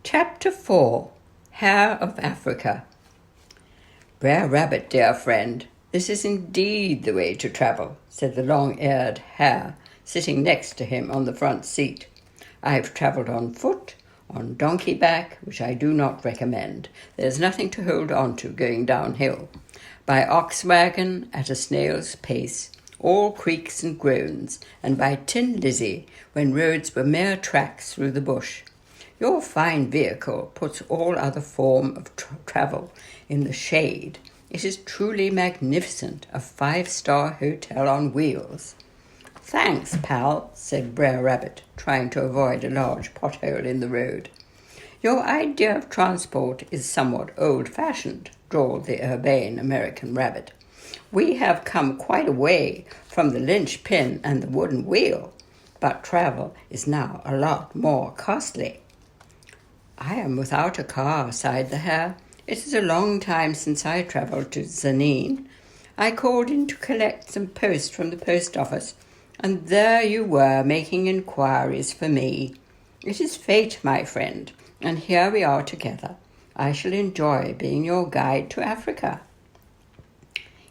Chapter 4 Hare of Africa. "Brer Rabbit, dear friend, this is indeed the way to travel," said the long-eared hare, sitting next to him on the front seat. "I've travelled on foot, on donkey back, which I do not recommend. There's nothing to hold on to going downhill. By ox wagon at a snail's pace, all creaks and groans, and by Tin Lizzie, when roads were mere tracks through the bush. Your fine vehicle puts all other form of travel in the shade. It is truly magnificent, a 5-star hotel on wheels." "Thanks, pal," said Brer Rabbit, trying to avoid a large pothole in the road. "Your idea of transport is somewhat old-fashioned," drawled the urbane American rabbit. "We have come quite a way from the linchpin and the wooden wheel, but travel is now a lot more costly." "I am without a car," sighed the hare. "It is a long time since I travelled to Zanin. I called in to collect some post from the post office, and there you were making inquiries for me. It is fate, my friend, and here we are together. I shall enjoy being your guide to Africa."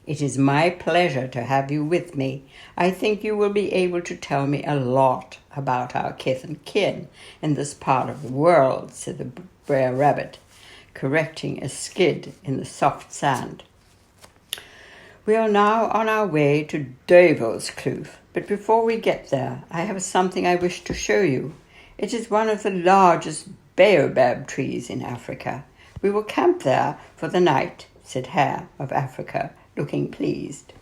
"It is my pleasure to have you with me. I think you will be able to tell me a lot about our kith and kin in this part of the world," said the Brer Rabbit, correcting a skid in the soft sand. "We are now on our way to Devil's Kloof, but before we get there, I have something I wish to show you. It is one of the largest baobab trees in Africa. We will camp there for the night," said Hare of Africa, looking pleased.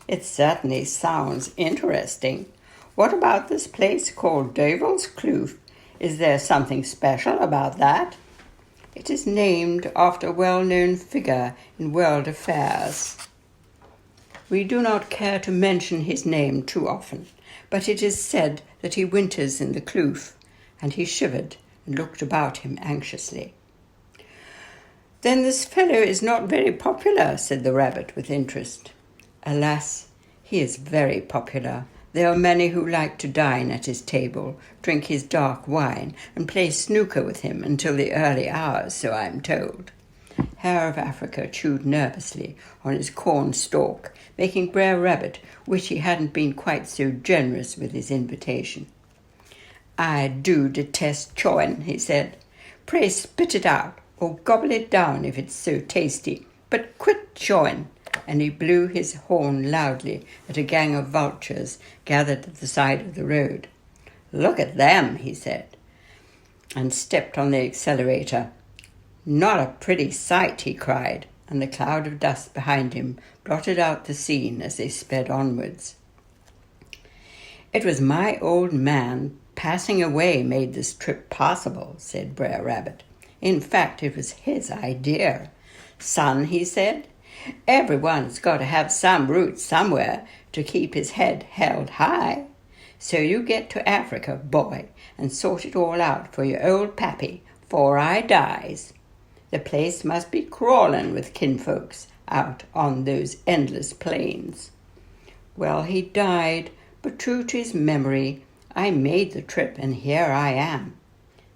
"It certainly sounds interesting. What about this place called Devil's Kloof? Is there something special about that?" "It is named after a well-known figure in world affairs. We do not care to mention his name too often, but it is said that he winters in the kloof," and he shivered and looked about him anxiously. "Then this fellow is not very popular," said the rabbit with interest. "Alas, he is very popular. There are many who like to dine at his table, drink his dark wine, and play snooker with him until the early hours, so I am told." Hare of Africa chewed nervously on his corn stalk, making Brer Rabbit wish he hadn't been quite so generous with his invitation. "I do detest chawing," he said. "Pray spit it out, or gobble it down if it's so tasty, but quit chawing," and he blew his horn loudly at a gang of vultures gathered at the side of the road. "Look at them," he said, and stepped on the accelerator. "Not a pretty sight," he cried, and the cloud of dust behind him blotted out the scene as they sped onwards. "It was my old man passing away made this trip possible," said Brer Rabbit. "In fact, it was his idea. 'Son,' he said, 'everyone's got to have some roots somewhere to keep his head held high. So you get to Africa, boy, and sort it all out for your old pappy 'fore I dies. The place must be crawling with kinfolks out on those endless plains.' Well, he died, but true to his memory, I made the trip, and here I am."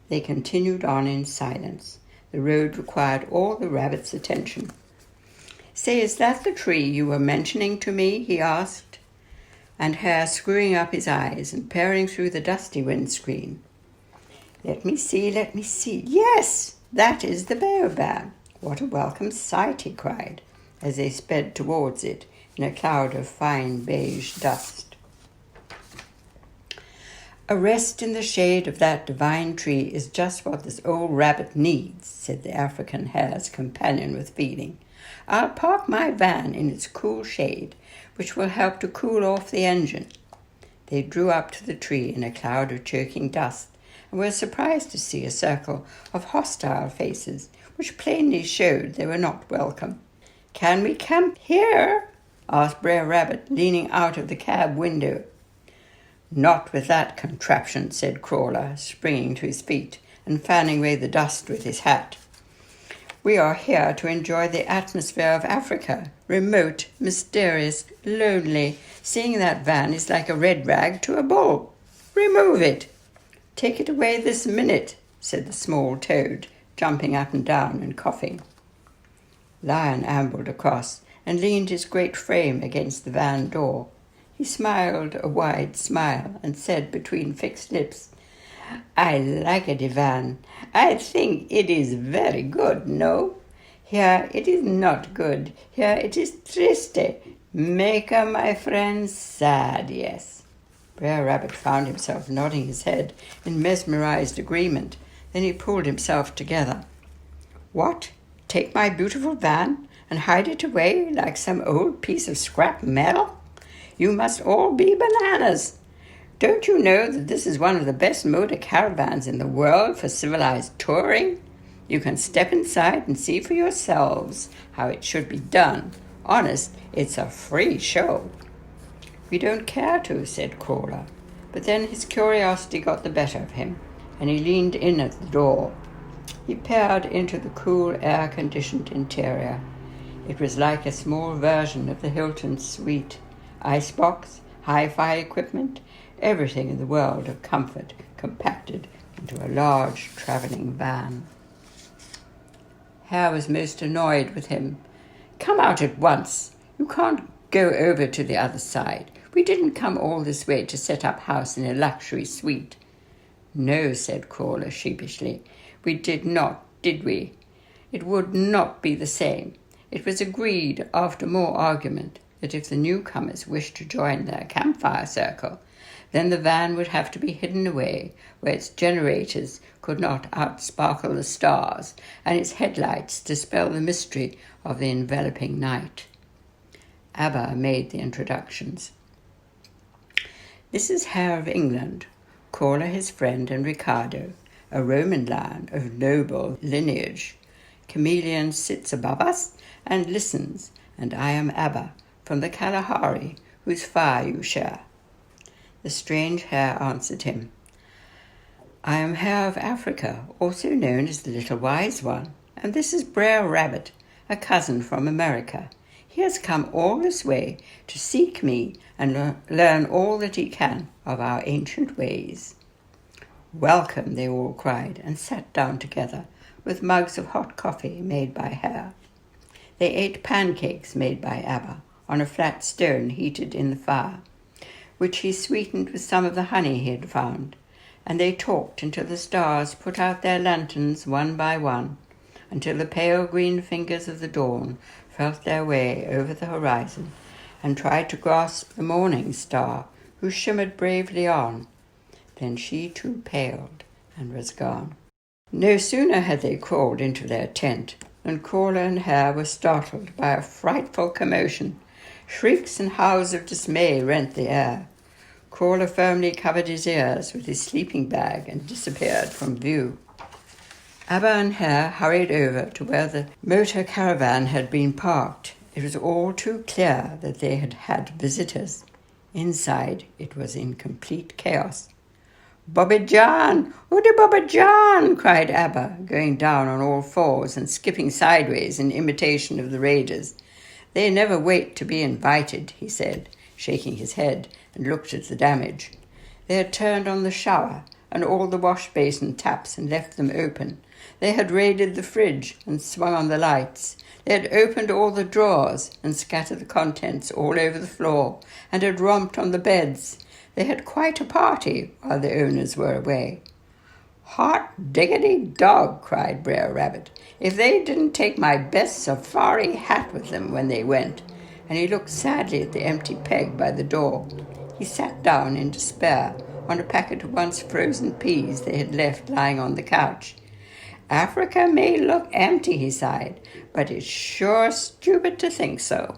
They continued on in silence. The road required all the rabbit's attention. "Say, is that the tree you were mentioning to me?" he asked, and Hare screwing up his eyes and peering through the dusty windscreen. Let me see. Yes, that is the baobab. What a welcome sight," he cried, as they sped towards it in a cloud of fine beige dust. "A rest in the shade of that divine tree is just what this old rabbit needs," said the African hare's companion with feeling. "I'll park my van in its cool shade, which will help to cool off the engine." They drew up to the tree in a cloud of choking dust, and were surprised to see a circle of hostile faces, which plainly showed they were not welcome. "Can we camp here?" asked Brer Rabbit, leaning out of the cab window. "Not with that contraption," said Crawler, springing to his feet and fanning away the dust with his hat. "We are here to enjoy the atmosphere of Africa, remote, mysterious, lonely. Seeing that van is like a red rag to a bull. Remove it. Take it away this minute," said the small toad, jumping up and down and coughing. Lion ambled across and leaned his great frame against the van door. He smiled a wide smile and said between fixed lips, "I like it, Ivan. I think it is very good, no? Here it is not good. Here it is triste. Make my friends sad, yes." Brer Rabbit found himself nodding his head in mesmerized agreement. Then he pulled himself together. "What? Take my beautiful van and hide it away like some old piece of scrap metal? You must all be bananas. Don't you know that this is one of the best motor caravans in the world for civilized touring? You can step inside and see for yourselves how it should be done. Honest, it's a free show." "We don't care to," said Crawler. But then his curiosity got the better of him, and he leaned in at the door. He peered into the cool, air-conditioned interior. It was like a small version of the Hilton suite. Icebox, hi-fi equipment, everything in the world of comfort compacted into a large traveling van. Hare was most annoyed with him. "Come out at once. You can't go over to the other side. We didn't come all this way to set up house in a luxury suite." "No," said Crawler sheepishly. "We did not, did we? It would not be the same. It was agreed, after more argument, that if the newcomers wished to join their campfire circle, then the van would have to be hidden away where its generators could not outsparkle the stars and its headlights dispel the mystery of the enveloping night. Abba made the introductions. "This is Hare of England, Crawler his friend, and Ricardo, a Roman lion of noble lineage. Chameleon sits above us and listens, and I am Abba, from the Kalahari, whose fire you share." The strange hare answered him, "I am Hare of Africa, also known as the Little Wise One, and this is Brer Rabbit, a cousin from America. He has come all this way to seek me and learn all that he can of our ancient ways." "Welcome," they all cried, and sat down together with mugs of hot coffee made by Hare. They ate pancakes made by Abba on a flat stone heated in the fire, which he sweetened with some of the honey he had found, and they talked until the stars put out their lanterns one by one, until the pale green fingers of the dawn felt their way over the horizon and tried to grasp the morning star, who shimmered bravely on. Then she too paled and was gone. No sooner had they crawled into their tent than Crawler and Hare were startled by a frightful commotion. Shrieks and howls of dismay rent the air. Crawler firmly covered his ears with his sleeping bag and disappeared from view. Abba and Hare hurried over to where the motor caravan had been parked. It was all too clear that they had had visitors. Inside, it was in complete chaos. "Bobby John! Woody Bobby John!" cried Abba, going down on all fours and skipping sideways in imitation of the raiders. "They never wait to be invited," he said, shaking his head, and looked at the damage. They had turned on the shower and all the wash basin taps and left them open. They had raided the fridge and swung on the lights. They had opened all the drawers and scattered the contents all over the floor, and had romped on the beds. They had quite a party while the owners were away. "Hot diggity dog!" cried Brer Rabbit. "If they didn't take my best safari hat with them when they went." And he looked sadly at the empty peg by the door. He sat down in despair on a packet of once frozen peas they had left lying on the couch. "Africa may look empty," he sighed, "but it's sure stupid to think so."